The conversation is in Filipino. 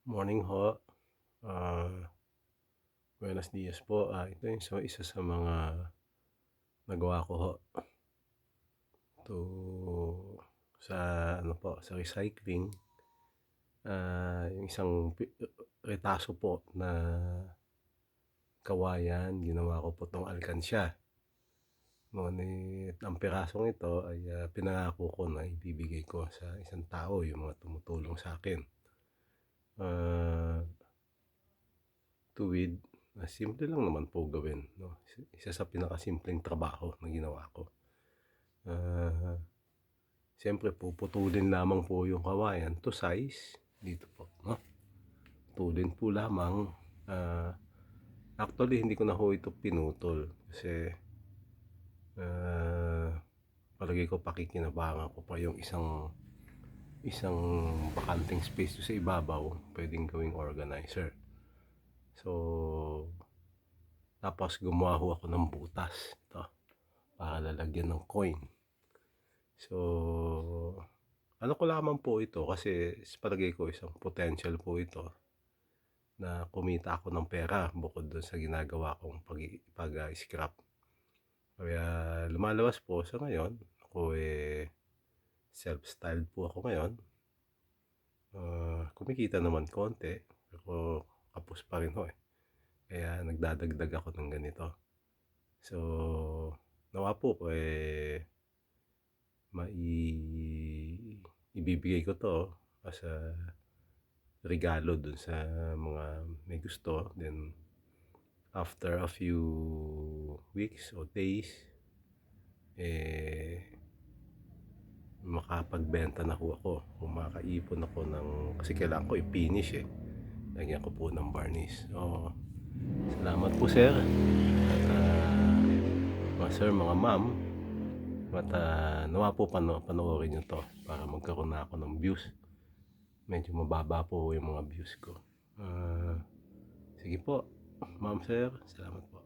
Morning ho. Ah, Buenos dias po. Ito yung isa sa mga nagawa ko ho to sa sa recycling. Yung isang retaso po na kawayan, ginawa ko po 'tong alkansya. Ngunit ang pirasong ito ay pinangako ko na ibibigay ko sa isang tao, yung mga tumutulong sa akin. Ah, Tuwid na simple lang naman po gawin, 'no? Isa sa pinakasimpleng trabaho na ginawa ko. Ah, Siyempre puputulin lamang po yung kawayan to size, dito po, 'no? Putulin po lamang. Ah, Actually hindi ko na ho ito pinutol kasi ah, palagay ko pakikinabangan ko pa yung isang bakanteng space doon sa ibabaw, pwedeng gawing organizer. So, tapos gumawa ho ako ng butas ito para lalagyan ng coin. So, ano ko lamang po ito kasi sa palagay ko isang potential po ito na kumita ako ng pera bukod dun sa ginagawa kong pag-scrap. Kaya lumalabas po sa ngayon, ako self-styled po ako ngayon. Kumikita naman konti, pero kapos pa rin ho eh. Kaya nagdadagdag ako ng ganito. So, nawa po ibibigay ko to as a regalo dun sa mga may gusto. Then after a few weeks o days, makapagbenta na ho ako, kung makaipon ako ng, kasi kailangan ko i-finish lagyan ko po ng varnish. So, salamat po sir at mga sir, mga ma'am, at nawa po panoorin nyo to para magkaroon na ako ng views. Medyo mababa po yung mga views ko. Sige po, ma'am, sir, salamat po.